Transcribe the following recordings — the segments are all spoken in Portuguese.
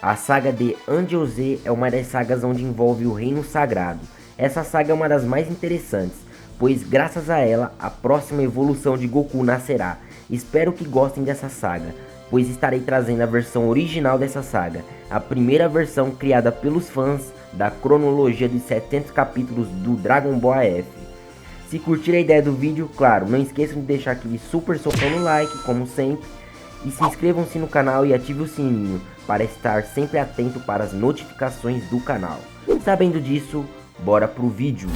A saga de Anjo-Z é uma das sagas onde envolve o Reino Sagrado. Essa saga é uma das mais interessantes, pois graças a ela, a próxima evolução de Goku nascerá. Espero que gostem dessa saga, pois estarei trazendo a versão original dessa saga, a primeira versão criada pelos fãs da cronologia de 700 capítulos do Dragon Ball AF. Se curtir a ideia do vídeo, claro, não esqueçam de deixar aquele super socão no like, como sempre, e se inscrevam-se no canal e ative o sininho para estar sempre atento para as notificações do canal. Sabendo disso, bora pro vídeo.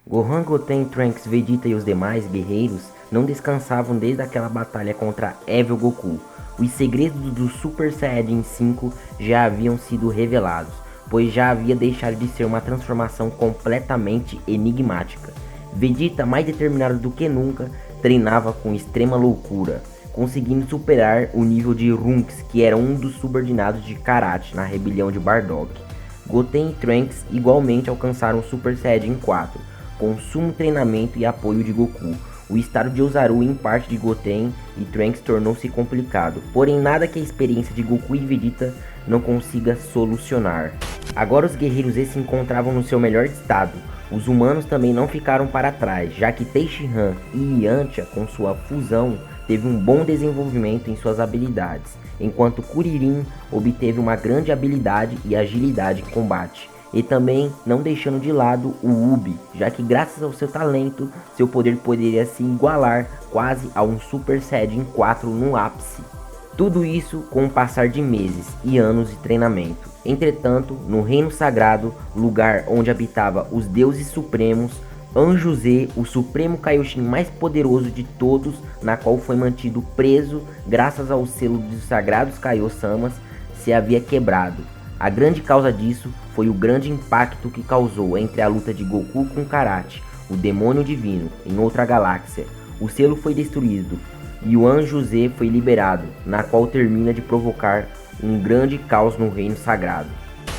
Gohan, Goten, Trunks, Vegeta e os demais guerreiros não descansavam desde aquela batalha contra Evil Goku. Os segredos do Super Saiyajin 5 já haviam sido revelados, pois já havia deixado de ser uma transformação completamente enigmática. Vegeta, mais determinado do que nunca, treinava com extrema loucura, conseguindo superar o nível de Trunks, que era um dos subordinados de Karate na rebelião de Bardock. Goten e Trunks igualmente alcançaram o Super Saiyajin 4, com sumo treinamento e apoio de Goku. O estado de Ozaru em parte de Goten e Trunks tornou-se complicado, porém nada que a experiência de Goku e Vegeta não consiga solucionar. Agora os guerreiros se encontravam no seu melhor estado. Os humanos também não ficaram para trás, já que Tenshinhan e Yantia, com sua fusão, teve um bom desenvolvimento em suas habilidades, enquanto Kuririn obteve uma grande habilidade e agilidade em combate. E também não deixando de lado o Ubi, já que graças ao seu talento, seu poder poderia se igualar quase a um Super Saiyajin 4 no ápice. Tudo isso com o passar de meses e anos de treinamento. Entretanto, no Reino Sagrado, lugar onde habitava os deuses supremos, Anjo-Z, o supremo Kaioshin mais poderoso de todos, na qual foi mantido preso graças ao selo dos sagrados Kaiossamas, se havia quebrado. A grande causa disso foi o grande impacto que causou entre a luta de Goku com Karate, o demônio divino, em outra galáxia. O selo foi destruído e o Anjo-Z foi liberado, na qual termina de provocar um grande caos no Reino Sagrado.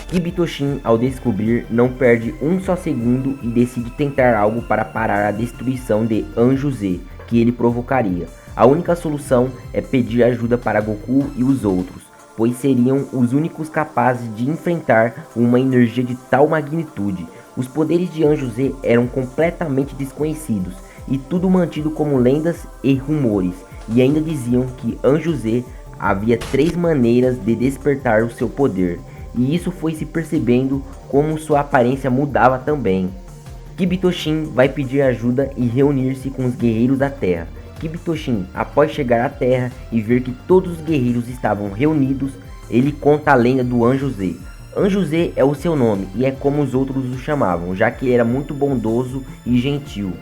Kibitoshin, ao descobrir, não perde um só segundo e decide tentar algo para parar a destruição de Anjo-Z que ele provocaria. A única solução é pedir ajuda para Goku e os outros, pois seriam os únicos capazes de enfrentar uma energia de tal magnitude. Os poderes de Anjo-Z eram completamente desconhecidos e tudo mantido como lendas e rumores, e ainda diziam que Anjo-Z havia 3 maneiras de despertar o seu poder, e isso foi se percebendo como sua aparência mudava também. Kibitoshin vai pedir ajuda e reunir-se com os guerreiros da Terra. Kibitoshin, após chegar à Terra e ver que todos os guerreiros estavam reunidos, ele conta a lenda do Anjo-Z. Anjo-Z é o seu nome e é como os outros o chamavam, já que ele era muito bondoso e gentil.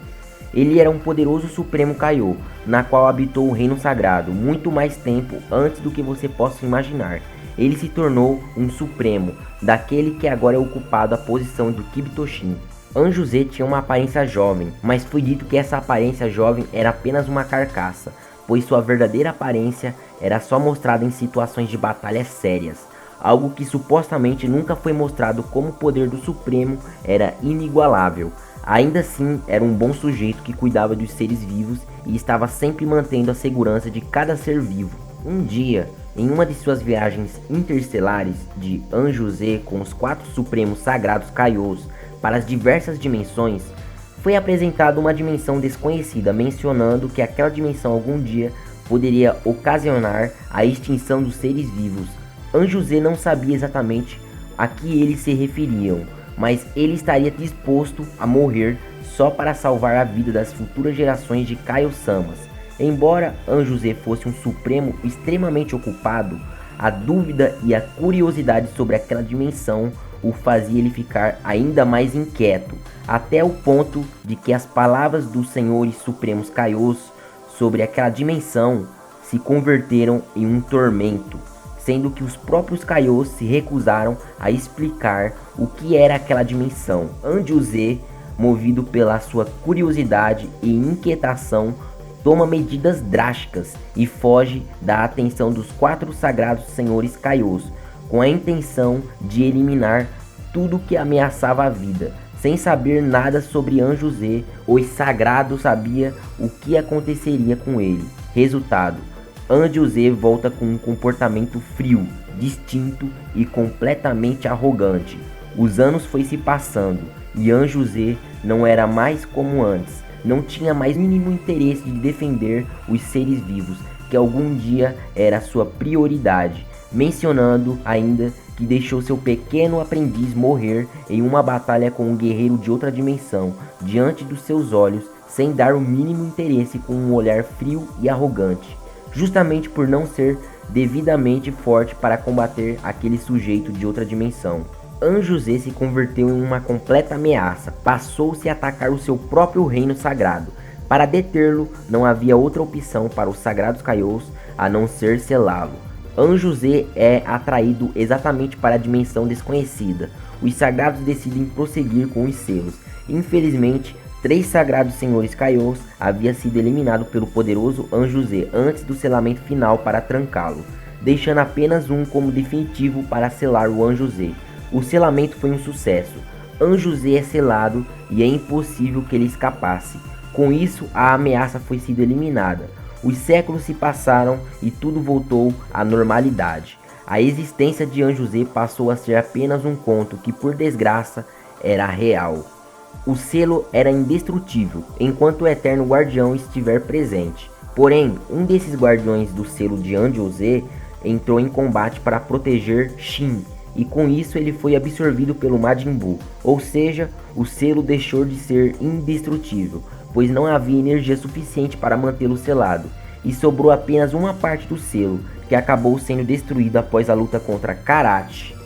Ele era um poderoso Supremo Kaiô, na qual habitou o Reino Sagrado muito mais tempo antes do que você possa imaginar. Ele se tornou um Supremo, daquele que agora é ocupado a posição de Kibitoshin. Anjo-Z tinha uma aparência jovem, mas foi dito que essa aparência jovem era apenas uma carcaça, pois sua verdadeira aparência era só mostrada em situações de batalhas sérias, algo que supostamente nunca foi mostrado, como o poder do Supremo era inigualável. Ainda assim, era um bom sujeito que cuidava dos seres vivos e estava sempre mantendo a segurança de cada ser vivo. Um dia, em uma de suas viagens interstelares de Anjo-Z com os 4 Supremos Sagrados Kaiôs para as diversas dimensões, foi apresentada uma dimensão desconhecida, mencionando que aquela dimensão algum dia poderia ocasionar a extinção dos seres vivos. Anjo-Z não sabia exatamente a que eles se referiam, mas ele estaria disposto a morrer só para salvar a vida das futuras gerações de Kaiossamas. Embora Anjo-Z fosse um supremo extremamente ocupado, a dúvida e a curiosidade sobre aquela dimensão o fazia ele ficar ainda mais inquieto, até o ponto de que as palavras dos senhores supremos Kaiôs sobre aquela dimensão se converteram em um tormento, sendo que os próprios Kaiôs se recusaram a explicar o que era aquela dimensão. Anjo-Z, movido pela sua curiosidade e inquietação, toma medidas drásticas e foge da atenção dos 4 sagrados senhores Kaiôs, com a intenção de eliminar tudo que ameaçava a vida, Sem saber nada sobre Anjo Z, o Sagrado sabia o que aconteceria com ele. Resultado: Anjo Z volta com um comportamento frio, distinto e completamente arrogante. Os anos foi se passando e Anjo Z não era mais como antes. Não tinha mais mínimo interesse de defender os seres vivos, que algum dia era sua prioridade, mencionando ainda que deixou seu pequeno aprendiz morrer em uma batalha com um guerreiro de outra dimensão, diante dos seus olhos, sem dar o mínimo interesse, com um olhar frio e arrogante, justamente por não ser devidamente forte para combater aquele sujeito de outra dimensão. Anjo Z se converteu em uma completa ameaça, passou-se a atacar o seu próprio reino sagrado. Para detê-lo, não havia outra opção para os Sagrados Kaiôs a não ser selá-lo. Anjo Z é atraído exatamente para a dimensão desconhecida. Os Sagrados decidem prosseguir com os selos. Infelizmente, 3 Sagrados Senhores Kaiôs haviam sido eliminados pelo poderoso Anjo Z antes do selamento final para trancá-lo, deixando apenas um como definitivo para selar o Anjo Z. O selamento foi um sucesso. Anjo Z é selado e é impossível que ele escapasse. Com isso, a ameaça foi sido eliminada. Os séculos se passaram e tudo voltou à normalidade. A existência de Anjo Z passou a ser apenas um conto que, por desgraça, era real. O selo era indestrutível enquanto o Eterno Guardião estiver presente. Porém, um desses guardiões do selo de Anjo Z entrou em combate para proteger Shin, e com isso ele foi absorvido pelo Majin Buu, ou seja, o selo deixou de ser indestrutível, pois não havia energia suficiente para mantê-lo selado, e sobrou apenas uma parte do selo, que acabou sendo destruída após a luta contra Karate.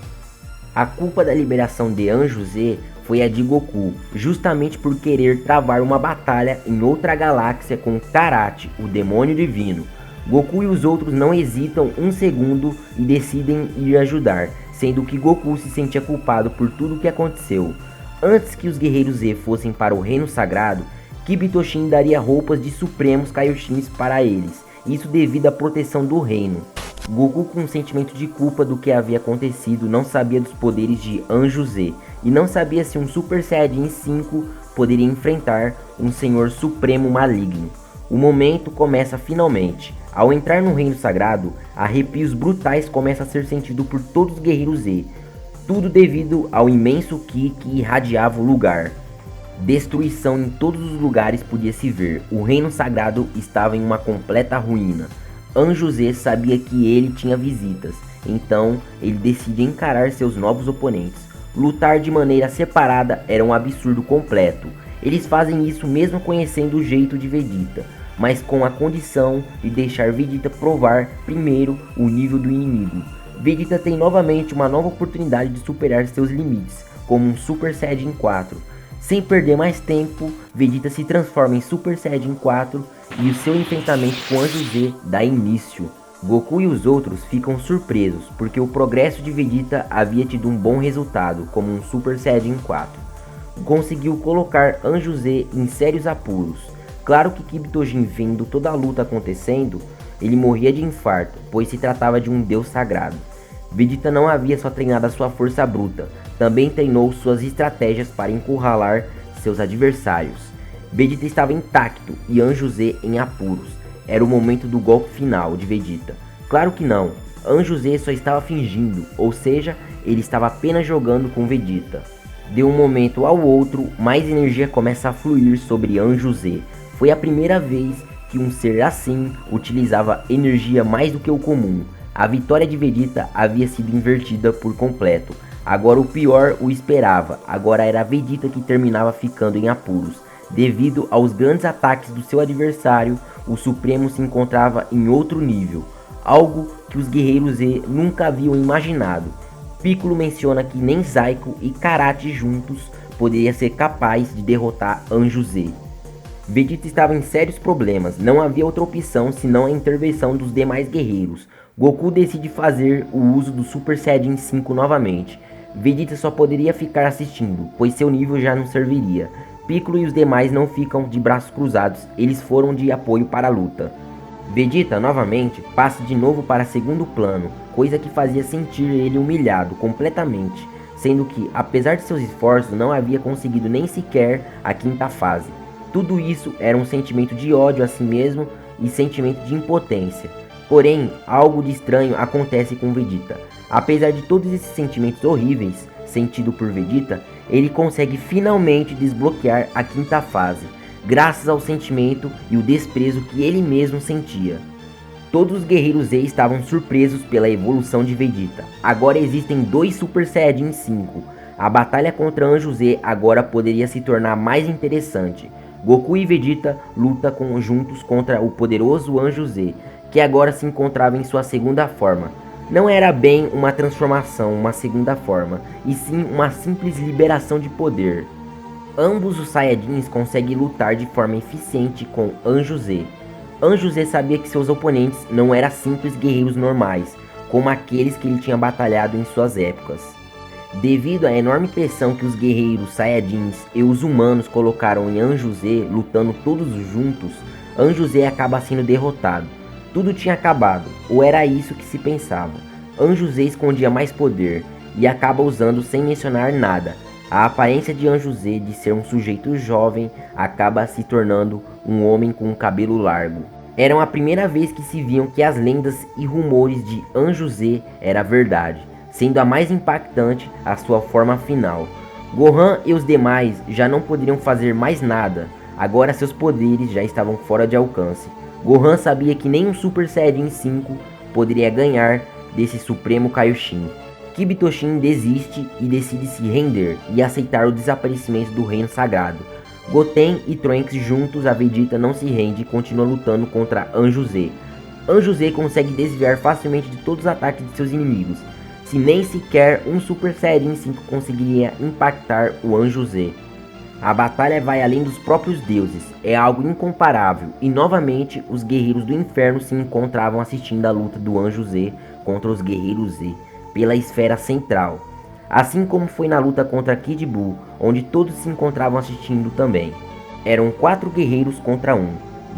A culpa da liberação de Anjo Z foi a de Goku, justamente por querer travar uma batalha em outra galáxia com Karate, o demônio divino. Goku e os outros não hesitam um segundo e decidem ir ajudar, sendo que Goku se sentia culpado por tudo o que aconteceu. Antes que os Guerreiros Z fossem para o Reino Sagrado, Kibitoshin daria roupas de Supremos Kaioshins para eles, isso devido à proteção do reino. Goku, com um sentimento de culpa do que havia acontecido, não sabia dos poderes de Anjo Z, e não sabia se um Super Saiyajin 5 poderia enfrentar um Senhor Supremo maligno. O momento começa finalmente. Ao entrar no Reino Sagrado, arrepios brutais começam a ser sentidos por todos os Guerreiros Z, tudo devido ao imenso Ki que irradiava o lugar. Destruição em todos os lugares podia se ver, o Reino Sagrado estava em uma completa ruína. Anjo Z sabia que ele tinha visitas, então ele decide encarar seus novos oponentes. Lutar de maneira separada era um absurdo completo. Eles fazem isso mesmo conhecendo o jeito de Vegeta, mas com a condição de deixar Vegeta provar primeiro o nível do inimigo. Vegeta tem novamente uma nova oportunidade de superar seus limites, como um Super Saiyajin 4. Sem perder mais tempo, Vegeta se transforma em Super Saiyajin 4 e o seu enfrentamento com Anjo Z dá início. Goku e os outros ficam surpresos, porque o progresso de Vegeta havia tido um bom resultado, como um Super Saiyajin 4. Conseguiu colocar Anjo Z em sérios apuros. Claro que Kibitoshin, vendo toda a luta acontecendo, ele morria de infarto, pois se tratava de um deus sagrado. Vegeta não havia só treinado a sua força bruta, também treinou suas estratégias para encurralar seus adversários. Vegeta estava intacto e Anjo Z em apuros. Era o momento do golpe final de Vegeta. Claro que não, Anjo Z só estava fingindo, ou seja, ele estava apenas jogando com Vegeta. De um momento ao outro, mais energia começa a fluir sobre Anjo Z. Foi a primeira vez que um ser assim utilizava energia mais do que o comum. A vitória de Vegeta havia sido invertida por completo. Agora o pior o esperava. Agora era Vegeta que terminava ficando em apuros. Devido aos grandes ataques do seu adversário, o Supremo se encontrava em outro nível, algo que os Guerreiros Z nunca haviam imaginado. Piccolo menciona que nem Zaiko e Karate juntos poderia ser capaz de derrotar Anjo Z. Vegeta estava em sérios problemas, não havia outra opção senão a intervenção dos demais guerreiros. Goku decide fazer o uso do Super Saiyajin 5 novamente. Vegeta só poderia ficar assistindo, pois seu nível já não serviria. Piccolo e os demais não ficam de braços cruzados, eles foram de apoio para a luta. Vegeta, novamente, passa de novo para segundo plano, coisa que fazia sentir ele humilhado completamente. sendo que, apesar de seus esforços, não havia conseguido nem sequer a quinta fase. Tudo isso era um sentimento de ódio a si mesmo e sentimento de impotência. Porém, algo de estranho acontece com Vegeta. Apesar de todos esses sentimentos horríveis sentidos por Vegeta, ele consegue finalmente desbloquear a quinta fase, graças ao sentimento e o desprezo que ele mesmo sentia. Todos os guerreiros Z estavam surpresos pela evolução de Vegeta. Agora existem 2 Super Saiyajin 5. A batalha contra Anjo Z agora poderia se tornar mais interessante. Goku e Vegeta lutam juntos contra o poderoso Anjo Z, que agora se encontrava em sua segunda forma. Não era bem uma transformação, uma segunda forma, e sim uma simples liberação de poder. Ambos os Saiyajins conseguem lutar de forma eficiente com Anjo Z. Anjo Z sabia que seus oponentes não eram simples guerreiros normais, como aqueles que ele tinha batalhado em suas épocas. Devido à enorme pressão que os guerreiros Saiyajins e os humanos colocaram em Anjo Z, lutando todos juntos, Anjo Z acaba sendo derrotado. Tudo tinha acabado, ou era isso que se pensava. Anjo Z escondia mais poder, e acaba usando sem mencionar nada. A aparência de Anjo Z de ser um sujeito jovem acaba se tornando um homem com um cabelo largo. Era a primeira vez que se viam que as lendas e rumores de Anjo Z era verdade, sendo a mais impactante a sua forma final. Gohan e os demais já não poderiam fazer mais nada, agora seus poderes já estavam fora de alcance. Gohan sabia que nem um Super Saiyajin 5 poderia ganhar desse Supremo Kaioshin. Kibitoshin desiste e decide se render e aceitar o desaparecimento do Reino Sagrado. Goten e Trunks juntos a Vegeta não se rende e continua lutando contra Anjo Z. Anjo Z consegue desviar facilmente de todos os ataques de seus inimigos, se nem sequer um Super Saiyajin 5 conseguiria impactar o Anjo Z. A batalha vai além dos próprios deuses, é algo incomparável, e novamente os guerreiros do inferno se encontravam assistindo a luta do Anjo Z contra os guerreiros Z, pela esfera central. Assim como foi na luta contra Kid Buu, onde todos se encontravam assistindo também. Eram 4 guerreiros contra 1,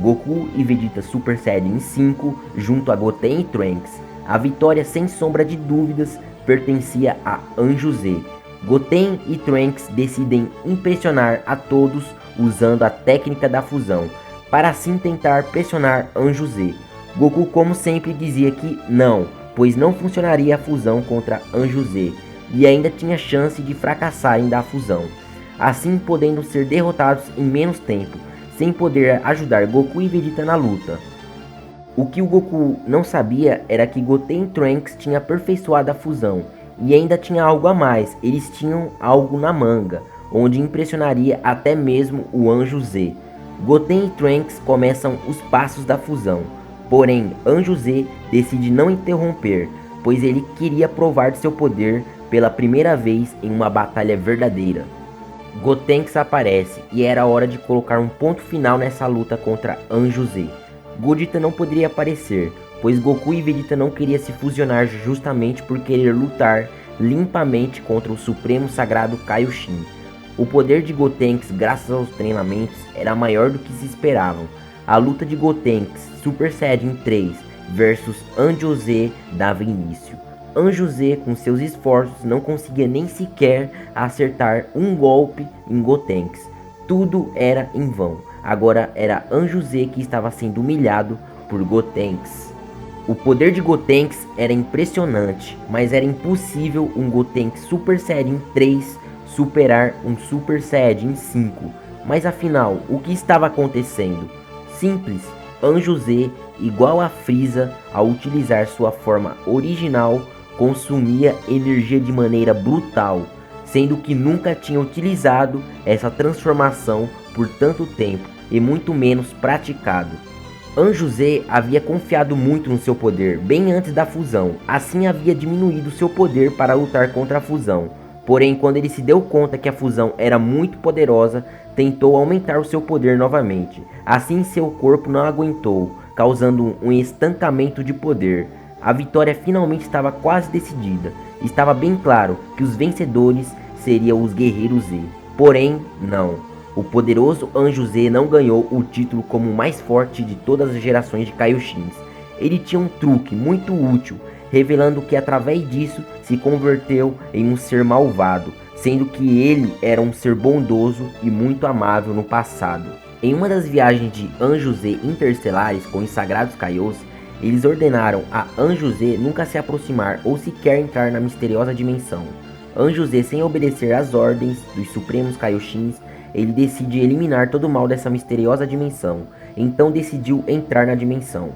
Goku e Vegeta Super Saiyajin 5 junto a Goten e Trunks. A vitória sem sombra de dúvidas pertencia a Anjo Z. Goten e Trunks decidem impressionar a todos usando a técnica da fusão, para assim tentar pressionar Anjo Z. Goku, como sempre, dizia que não, pois não funcionaria a fusão contra Anjo Z, e ainda tinha chance de fracassarem da fusão, assim podendo ser derrotados em menos tempo, sem poder ajudar Goku e Vegeta na luta. O que o Goku não sabia era que Goten e Trunks tinham aperfeiçoado a fusão, e ainda tinha algo a mais, eles tinham algo na manga, onde impressionaria até mesmo o Anjo Z. Goten e Trunks começam os passos da fusão, porém Anjo Z decide não interromper, pois ele queria provar de seu poder pela primeira vez em uma batalha verdadeira. Gotenks aparece e era hora de colocar um ponto final nessa luta contra Anjo Z. Gogeta não poderia aparecer, pois Goku e Vegeta não queriam se fusionar justamente por querer lutar limpamente contra o Supremo Sagrado Kaioshin. O poder de Gotenks, graças aos treinamentos, era maior do que se esperavam. A luta de Gotenks Super Saiyajin 3 versus Anjo Z dava início. Anjo Z, com seus esforços, não conseguia nem sequer acertar um golpe em Gotenks. Tudo era em vão. Agora era Anjo Z que estava sendo humilhado por Gotenks. O poder de Gotenks era impressionante, mas era impossível um Gotenks Super Saiyajin 3 superar um Super Saiyajin 5. Mas afinal, o que estava acontecendo? Simples, Anjo Z, igual a Frieza, ao utilizar sua forma original, consumia energia de maneira brutal, sendo que nunca tinha utilizado essa transformação por tanto tempo e muito menos praticado. Anjo Z havia confiado muito no seu poder bem antes da fusão, assim havia diminuído seu poder para lutar contra a fusão. Porém, quando ele se deu conta que a fusão era muito poderosa, tentou aumentar o seu poder novamente. Assim, seu corpo não aguentou, causando um estancamento de poder. A vitória finalmente estava quase decidida. Estava bem claro que os vencedores seriam os Guerreiros Z. Porém, não. O poderoso Anjo Z não ganhou o título como o mais forte de todas as gerações de Kaioshins. Ele tinha um truque muito útil, revelando que através disso se converteu em um ser malvado, sendo que ele era um ser bondoso e muito amável no passado. Em uma das viagens de Anjo Z interstelares com os Sagrados Kaiôs, eles ordenaram a Anjo Z nunca se aproximar ou sequer entrar na misteriosa dimensão. Anjo Z, sem obedecer às ordens dos Supremos Kaioshins, ele decide eliminar todo o mal dessa misteriosa dimensão, então decidiu entrar na dimensão.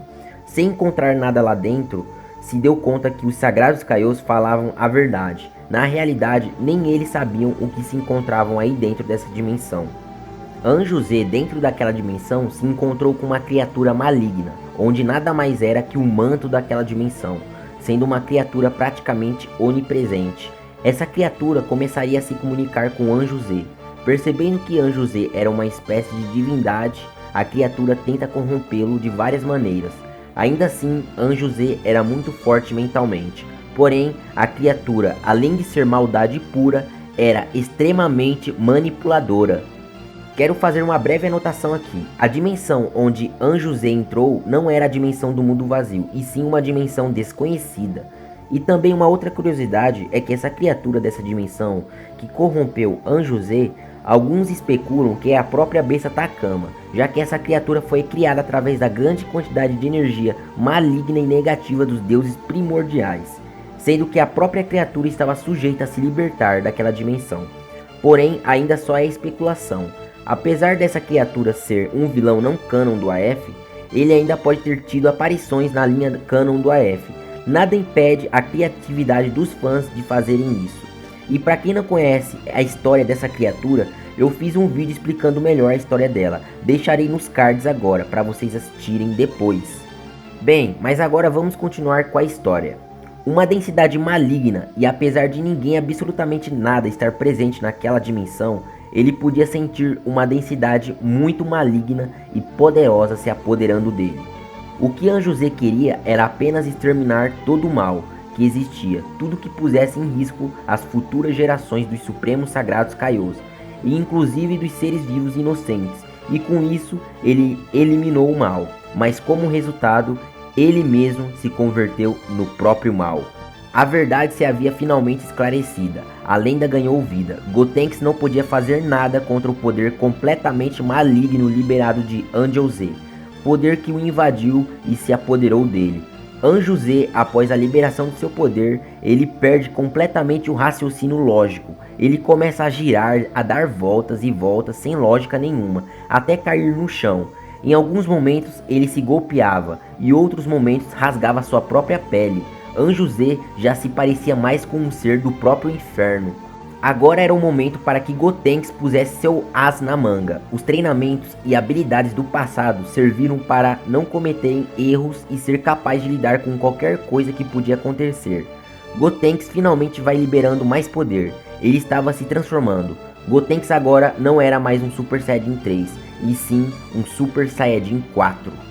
Sem encontrar nada lá dentro, se deu conta que os Sagrados Kaiôs falavam a verdade. Na realidade, nem eles sabiam o que se encontravam aí dentro dessa dimensão. Anjo Z, dentro daquela dimensão, se encontrou com uma criatura maligna, onde nada mais era que o manto daquela dimensão, sendo uma criatura praticamente onipresente. Essa criatura começaria a se comunicar com Anjo Z. Percebendo que Anjo Z era uma espécie de divindade, a criatura tenta corrompê-lo de várias maneiras. Ainda assim, Anjo Z era muito forte mentalmente, porém, a criatura, além de ser maldade pura, era extremamente manipuladora. Quero fazer uma breve anotação aqui. A dimensão onde Anjo Z entrou não era a dimensão do mundo vazio, e sim uma dimensão desconhecida. E também uma outra curiosidade é que essa criatura dessa dimensão, que corrompeu Anjo Z, alguns especulam que é a própria besta Takama, já que essa criatura foi criada através da grande quantidade de energia maligna e negativa dos deuses primordiais, sendo que a própria criatura estava sujeita a se libertar daquela dimensão. Porém, ainda só é especulação. Apesar dessa criatura ser um vilão não canon do AF, ele ainda pode ter tido aparições na linha canon do AF. Nada impede a criatividade dos fãs de fazerem isso. E para quem não conhece a história dessa criatura, eu fiz um vídeo explicando melhor a história dela. Deixarei nos cards agora para vocês assistirem depois. Bem, mas agora vamos continuar com a história. Uma densidade maligna, e apesar de ninguém absolutamente nada estar presente naquela dimensão, ele podia sentir uma densidade muito maligna e poderosa se apoderando dele. O que Anjo Z queria era apenas exterminar todo o mal que existia, tudo que pusesse em risco as futuras gerações dos Supremos Sagrados Kaiôs, e inclusive dos seres vivos inocentes, e com isso ele eliminou o mal, mas como resultado, ele mesmo se converteu no próprio mal. A verdade se havia finalmente esclarecida, a lenda ganhou vida. Gotenks não podia fazer nada contra o poder completamente maligno liberado de Angel Z, poder que o invadiu e se apoderou dele. Anjo Z, após a liberação de seu poder, ele perde completamente o raciocínio lógico. Ele começa a girar, a dar voltas e voltas sem lógica nenhuma, até cair no chão. Em alguns momentos ele se golpeava, e outros momentos rasgava sua própria pele. Anjo Z já se parecia mais com um ser do próprio inferno. Agora era o momento para que Gotenks pusesse seu as na manga. Os treinamentos e habilidades do passado serviram para não cometerem erros e ser capaz de lidar com qualquer coisa que podia acontecer. Gotenks finalmente vai liberando mais poder. Ele estava se transformando. Gotenks agora não era mais um Super Saiyajin 3, e sim um Super Saiyajin 4.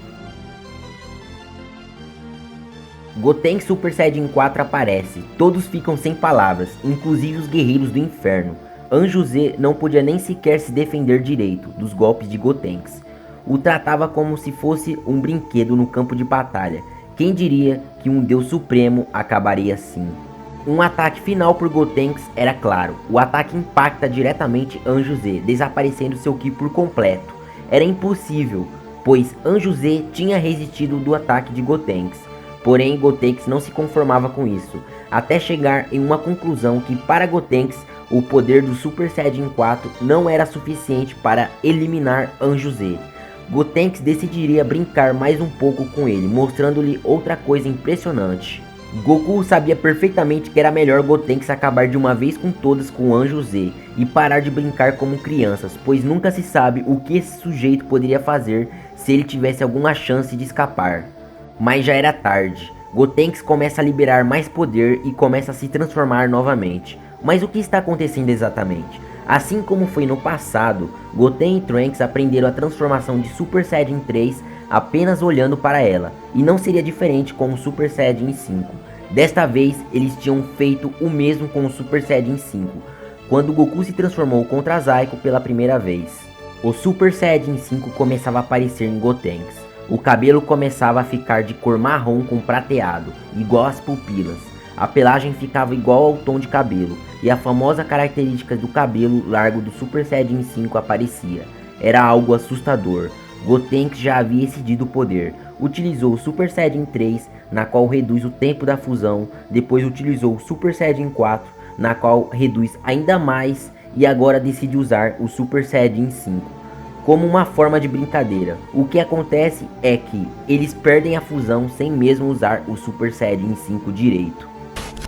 Gotenks Super Saiyajin 4 aparece, todos ficam sem palavras, inclusive os guerreiros do inferno. Anjo Z não podia nem sequer se defender direito dos golpes de Gotenks. O tratava como se fosse um brinquedo no campo de batalha. Quem diria que um deus supremo acabaria assim? Um ataque final por Gotenks era claro, o ataque impacta diretamente Anjo Z, desaparecendo seu Ki por completo. Era impossível, pois Anjo Z tinha resistido do ataque de Gotenks. Porém, Gotenks não se conformava com isso, até chegar em uma conclusão que para Gotenks, o poder do Super Saiyajin 4 não era suficiente para eliminar Anjo Z. Gotenks decidiria brincar mais um pouco com ele, mostrando-lhe outra coisa impressionante. Goku sabia perfeitamente que era melhor Gotenks acabar de uma vez com todas com Anjo Z e parar de brincar como crianças, pois nunca se sabe o que esse sujeito poderia fazer se ele tivesse alguma chance de escapar. Mas já era tarde. Gotenks começa a liberar mais poder e começa a se transformar novamente. Mas o que está acontecendo exatamente? Assim como foi no passado, Goten e Trunks aprenderam a transformação de Super Saiyajin 3 apenas olhando para ela, e não seria diferente com o Super Saiyajin 5. Desta vez, eles tinham feito o mesmo com o Super Saiyajin 5, quando Goku se transformou contra Zaiko pela primeira vez. O Super Saiyajin 5 começava a aparecer em Gotenks. O cabelo começava a ficar de cor marrom com prateado, igual às pupilas. A pelagem ficava igual ao tom de cabelo, e a famosa característica do cabelo largo do Super Saiyajin 5 aparecia. Era algo assustador. Gotenks já havia excedido o poder. Utilizou o Super Saiyajin 3, na qual reduz o tempo da fusão. Depois utilizou o Super Saiyajin 4, na qual reduz ainda mais. E agora decide usar o Super Saiyajin 5 como uma forma de brincadeira. O que acontece é que eles perdem a fusão sem mesmo usar o Super Saiyajin 5 direito.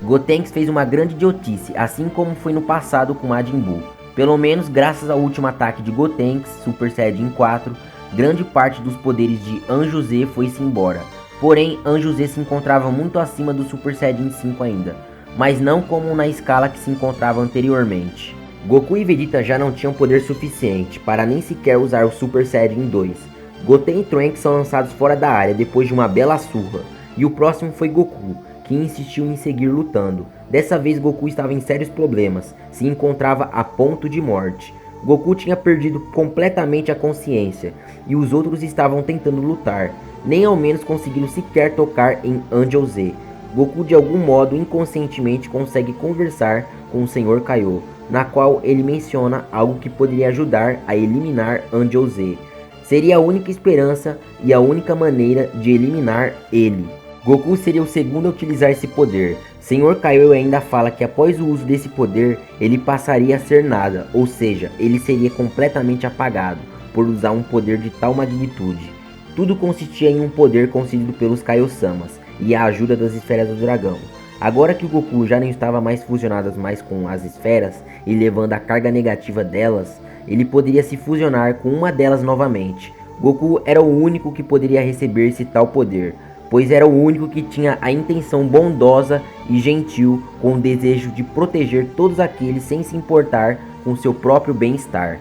Gotenks fez uma grande idiotice, assim como foi no passado com Majin Buu. Pelo menos graças ao último ataque de Gotenks, Super Saiyajin 4, grande parte dos poderes de Anjo Z foi-se embora. Porém, Anjo Z se encontrava muito acima do Super Saiyajin 5 ainda, mas não como na escala que se encontrava anteriormente. Goku e Vegeta já não tinham poder suficiente para nem sequer usar o Super Saiyajin 2. Goten e Trunks são lançados fora da área depois de uma bela surra, e o próximo foi Goku, que insistiu em seguir lutando. Dessa vez Goku estava em sérios problemas, se encontrava a ponto de morte. Goku tinha perdido completamente a consciência, e os outros estavam tentando lutar, nem ao menos conseguiram sequer tocar em Angel Z. Goku de algum modo inconscientemente consegue conversar com o Sr. Kaiô, na qual ele menciona algo que poderia ajudar a eliminar Angel Z. Seria a única esperança e a única maneira de eliminar ele. Goku seria o segundo a utilizar esse poder. Sr. Kaiô ainda fala que após o uso desse poder, ele passaria a ser nada, ou seja, ele seria completamente apagado, por usar um poder de tal magnitude. Tudo consistia em um poder concedido pelos Kaiô-samas, e a ajuda das esferas do dragão. Agora que o Goku já não estava mais fusionado com as esferas e levando a carga negativa delas, ele poderia se fusionar com uma delas novamente. Goku era o único que poderia receber esse tal poder, pois era o único que tinha a intenção bondosa e gentil com o desejo de proteger todos aqueles sem se importar com seu próprio bem-estar.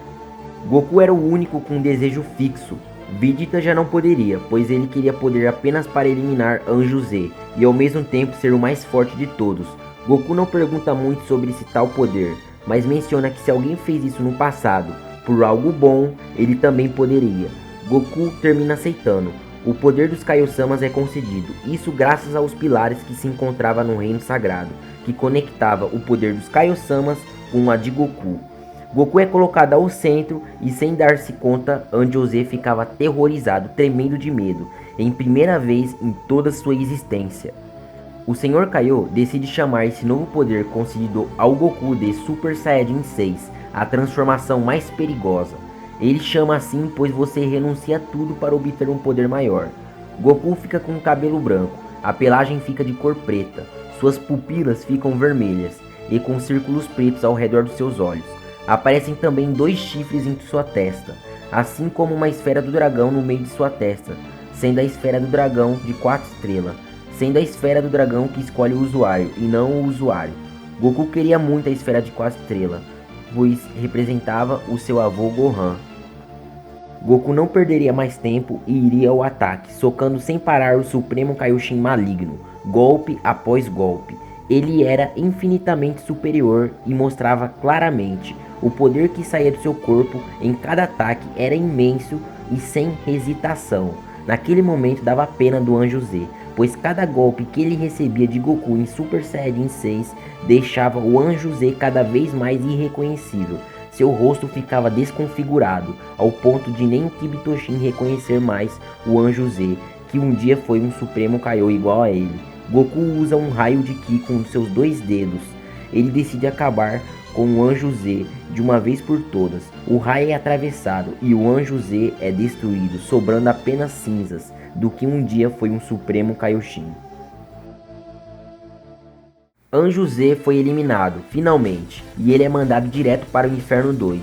Goku era o único com um desejo fixo. Vegeta já não poderia, pois ele queria poder apenas para eliminar Anjo Z e ao mesmo tempo ser o mais forte de todos. Goku não pergunta muito sobre esse tal poder, mas menciona que se alguém fez isso no passado por algo bom, ele também poderia. Goku termina aceitando. O poder dos Kaiô-samas é concedido, isso graças aos pilares que se encontrava no Reino Sagrado, que conectava o poder dos Kaiô-samas com a de Goku. Goku é colocado ao centro e sem dar-se conta, Angel Z ficava aterrorizado, tremendo de medo, em primeira vez em toda sua existência. O Sr. Kaiô decide chamar esse novo poder concedido ao Goku de Super Saiyajin 6, a transformação mais perigosa. Ele chama assim pois você renuncia a tudo para obter um poder maior. Goku fica com o cabelo branco, a pelagem fica de cor preta, suas pupilas ficam vermelhas e com círculos pretos ao redor dos seus olhos. Aparecem também 2 chifres em sua testa, assim como uma esfera do dragão no meio de sua testa, sendo a esfera do dragão de 4 estrelas, sendo a esfera do dragão que escolhe o usuário e não o usuário. Goku queria muito a esfera de 4 estrelas, pois representava o seu avô Gohan. Goku não perderia mais tempo e iria ao ataque, socando sem parar o Supremo Kaioshin maligno, golpe após golpe. Ele era infinitamente superior e mostrava claramente o poder que saía do seu corpo em cada ataque era imenso e sem hesitação. Naquele momento dava pena do Anjo Z, pois cada golpe que ele recebia de Goku em Super Saiyajin 6 deixava o Anjo Z cada vez mais irreconhecível. Seu rosto ficava desconfigurado, ao ponto de nem o Kibitoshin reconhecer mais o Anjo Z, que um dia foi um Supremo Kaiô igual a ele. Goku usa um raio de Ki com seus 2 dedos. Ele decide acabar com o Anjo Z de uma vez por todas. O raio é atravessado e o Anjo Z é destruído, sobrando apenas cinzas do que um dia foi um Supremo Kaioshin. Anjo Z foi eliminado, finalmente, e ele é mandado direto para o Inferno 2.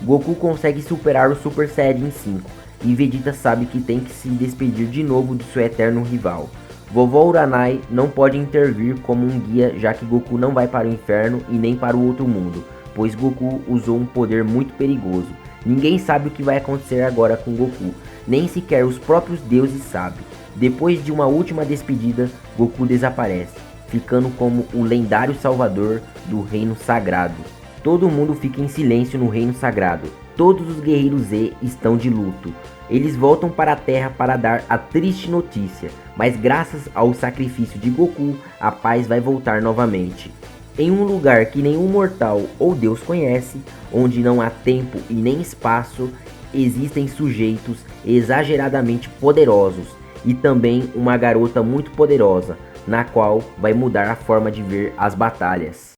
Goku consegue superar o Super Saiyajin 5, e Vegeta sabe que tem que se despedir de novo de seu eterno rival. Vovó Uranai não pode intervir como um guia, já que Goku não vai para o inferno e nem para o outro mundo, pois Goku usou um poder muito perigoso. Ninguém sabe o que vai acontecer agora com Goku, nem sequer os próprios deuses sabem. Depois de uma última despedida, Goku desaparece, ficando como o lendário salvador do Reino Sagrado. Todo mundo fica em silêncio no Reino Sagrado. todos os guerreiros Z estão de luto. Eles voltam para a Terra para dar a triste notícia, mas graças ao sacrifício de Goku, a paz vai voltar novamente. Em um lugar que nenhum mortal ou Deus conhece, onde não há tempo e nem espaço, existem sujeitos exageradamente poderosos e também uma garota muito poderosa, na qual vai mudar a forma de ver as batalhas.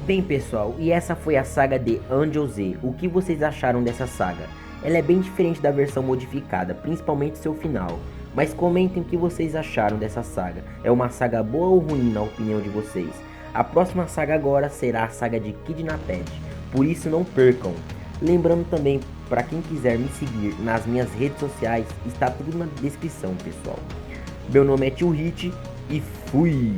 Bem pessoal, e essa foi a saga de Angel Z. O que vocês acharam dessa saga? Ela é bem diferente da versão modificada, principalmente seu final. Mas comentem o que vocês acharam dessa saga. É uma saga boa ou ruim na opinião de vocês? A próxima saga agora será a saga de Kidnapped, por isso não percam. Lembrando também, para quem quiser me seguir nas minhas redes sociais, está tudo na descrição pessoal. Meu nome é Tio Hit e fui!